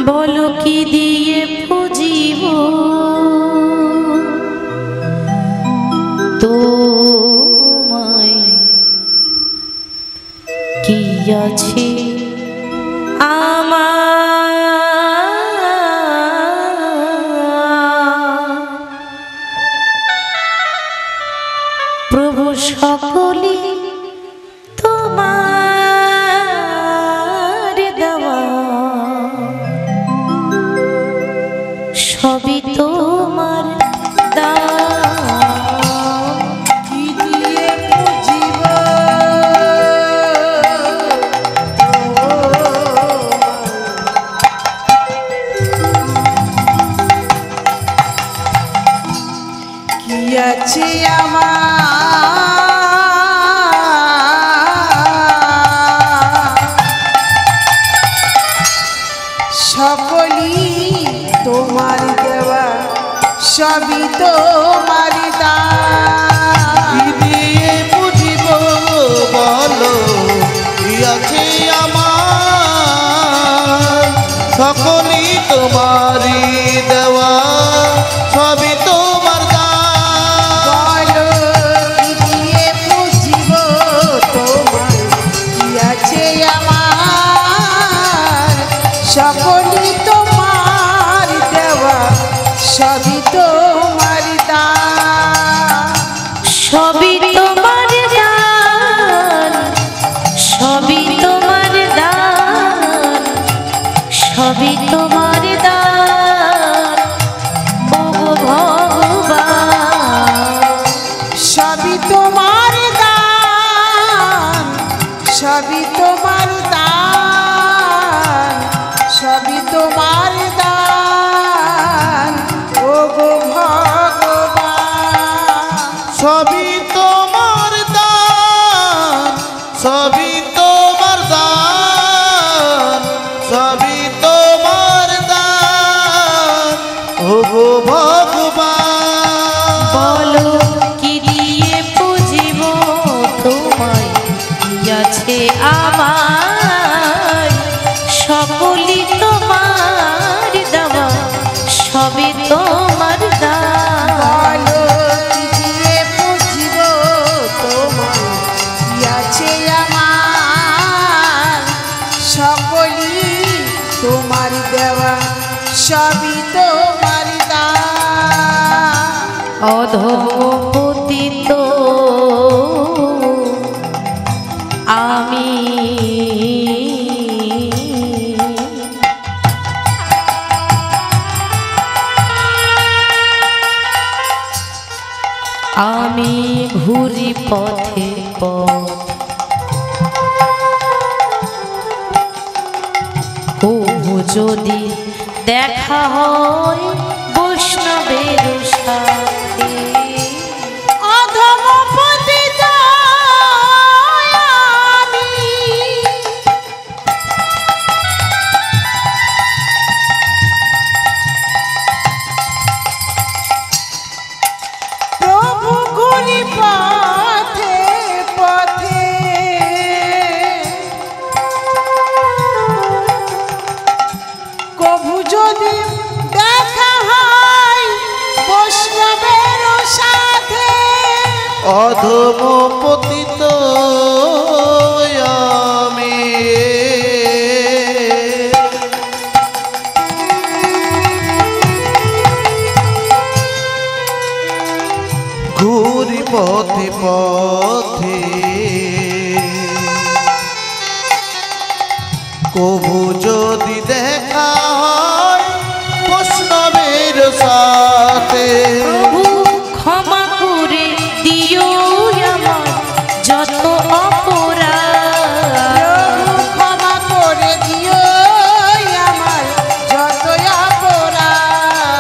বলো কি দিয়ে পুজিব তোমায়, কি আছে আমার প্রভু সকলি তোমার দেওয়া, সবই তোমার দান, কি দিয়ে পুজিব কি আছে আমার সকলি তোমার দেওয়া, সবই তোমার দান। কি দিয়ে বুঝিব বলো কি আছে আমার, সকলই তোমারই দেওয়া, সবই তোমার দান। বলো কি দিয়ে বুঝিব তোমার, কি আছে আমার, সকলই তোমার দেওয়া, সবই তোমার দান। সবই তোমার দান, সবই তোমার দান, সবই তোমার দান, ওগো ভগবান। সবই তোমার দান, সবই তোমার দান, সবই তোমার দান, ওগো ভগবান। সবই তোমার দান, সবই তোমার দান, সবই তোমার দান, ওগো ভগবান। বলো কি দিয়ে পুজিব তোমায়, কি আছে আমার, সকলই তোমার দেওয়া, সবই তোমার দান। বলো কি দিয়ে বুঝিব তোমার, কি আছে আমার, সকলই তোমার দেওয়া, সবই তোমার দান। অধঃপতিত আমি, আমি ঘুরি পথে পথ, কবু যদি দেখা হয় বৈষ্ণবের সাথে। অধমপতিত আমি, প্রভু ঘুরি পথে পথে, কভু যদি দেখা হয় বৈষ্ণবের সাথে। অধমপতিত আমি, ঘুরি পথে পথে, কভু যদি দেখা হয় বৈষ্ণবের সাথে। প্রভু ক্ষমা করে দিও আমার যত অপরাধ, প্রভু ক্ষমা করে দিও আমার যত অপরাধ।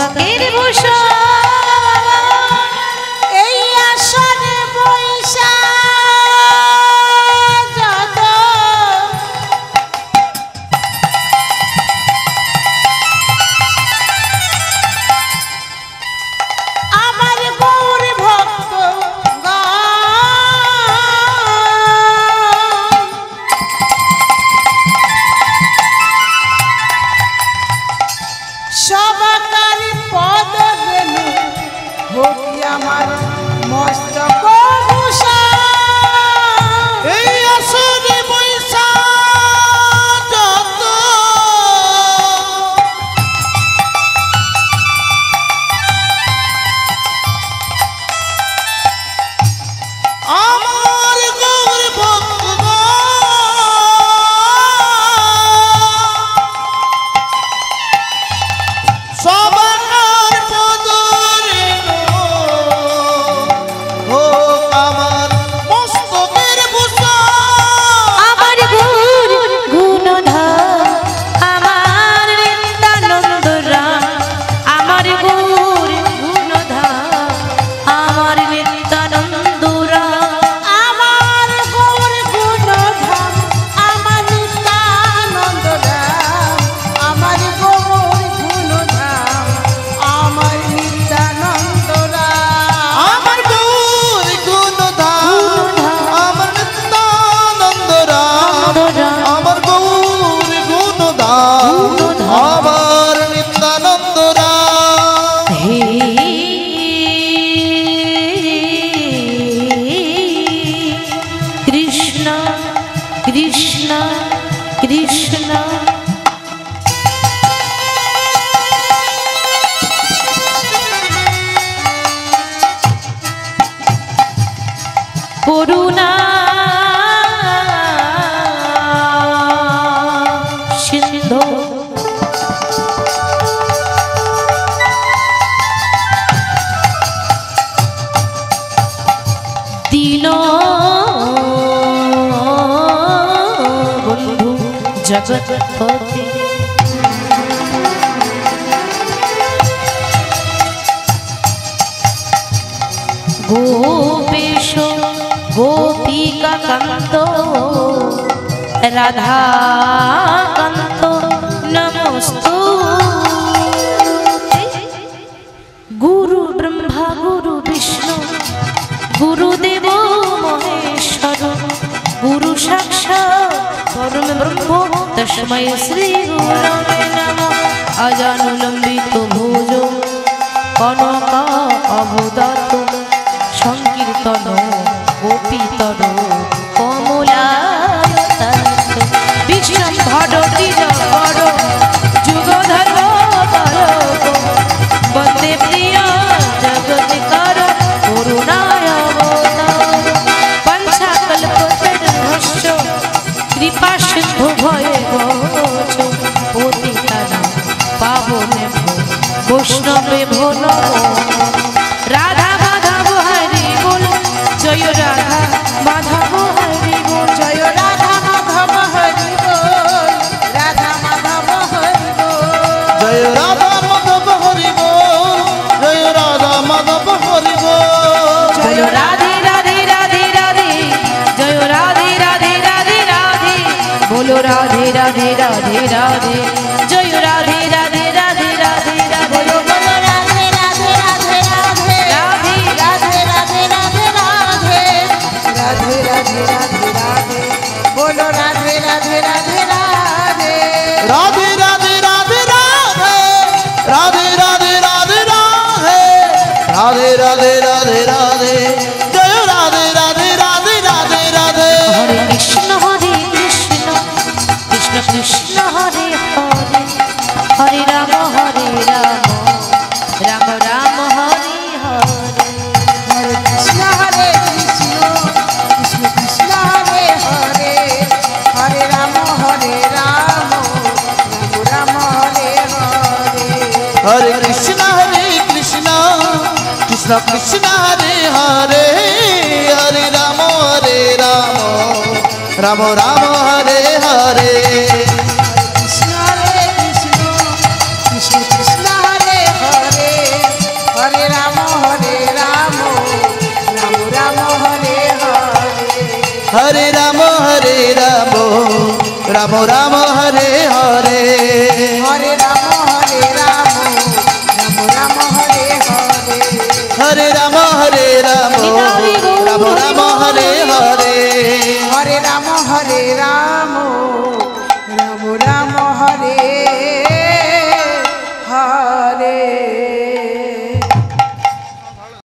মস্তকের ভূষণ এই আসনে বৈশা যত আমার গৌর ভক্ত সবাকারী পদ রেণু ভক্তি আমার মস্তক ভূষণ এই আসনে বৈশা যত আমার গৌর ভক্তগণ সবার পদরে হোক আমার মস্তকের ভূষণ আমার গুণ গুণধর আমার নিত্যানন্দ রাম আমার গুণ গুণধর আমার নিত্যানন্দ রাম আমার গৌর গুণধাম আমার নিত্যানন্দ রাম আমার গৌর গুণধাম আমার নিত্যানন্দ রাম আমার গৌর গুণধাম আমার নিত্যানন্দ রাম আমার গৌর গুণধাম আমার নিত্যানন্দ রাম হে কৃষ্ণ কৃষ্ণ কৃষ্ণ করুণা সিন্ধু দীন বন্ধু জগৎপতি গোপেশ গোপিকা কান্ত রাধা কান্ত নমস্তু গুরু ব্রহ্মা গুরু বিষ্ণু গুরুদেব মহেশ্বর গুরু সাক্ষাৎ পরম ব্রহ্ম তস্मै শ্রী গুরবে নমঃ অজানুলম্বিত ভুজ কনক অবদত সংকীর্তন গোপীতর কমলায়তান্ত বিষ্ণু ভডটি জগড় যুগ ধর্ম পালক বন্দে প্রিয় জগৎকার করুণায় অবতার পঞ্চাকল্পতরুশ্চ কৃপা সিন্ধু ভয়ে গোচ পতিতানাং পাবনে ভো বৈষ্ণবে ভো নমো রাধা মাধব হরি বল জয় রাধা মাধব হরি বল জয় রাধা মাধব হরি বল রাধা মাধব হরি বল জয় রাধা মাধব হরি বল জয় রাধা মাধব হরি বল জয় রাধে রাধে রাধে রাধে জয় রাধে রাধে রাধে রাধে বলো রাধে রাধে রাধে রাধে জয় রাধে রাধে রাধে রাধে রাধে বলো বলো রাধে রাধে রাধে রাধে রাধে রাধে রাধে রাধে রাধে রাধে রাধে রাধে বলো রাধে রাধে রাধে রাধে রাধে রাধে রাধে রাধে রাধে রাধে রাধে রাধে রাধে রাধে রাধে জয় রাধে রাধে রাধে রাধে রাধে হরে কৃষ্ণ কৃষ্ণ কৃষ্ণ হরে হরে হরে রাম রাম রাম হরে হরে হরে কৃষ্ণ কৃষ্ণ কৃষ্ণ হরে হরে হরে রাম রাম রাম হরে হরে हरे कृष्ण कृष्ण कृष्ण हरे हरे हरे राम राम राम हरे हरे কৃষ্ণ কৃষ্ণ কৃষ্ণ কৃষ্ণ হরে হরে हरे राम राम राम हरे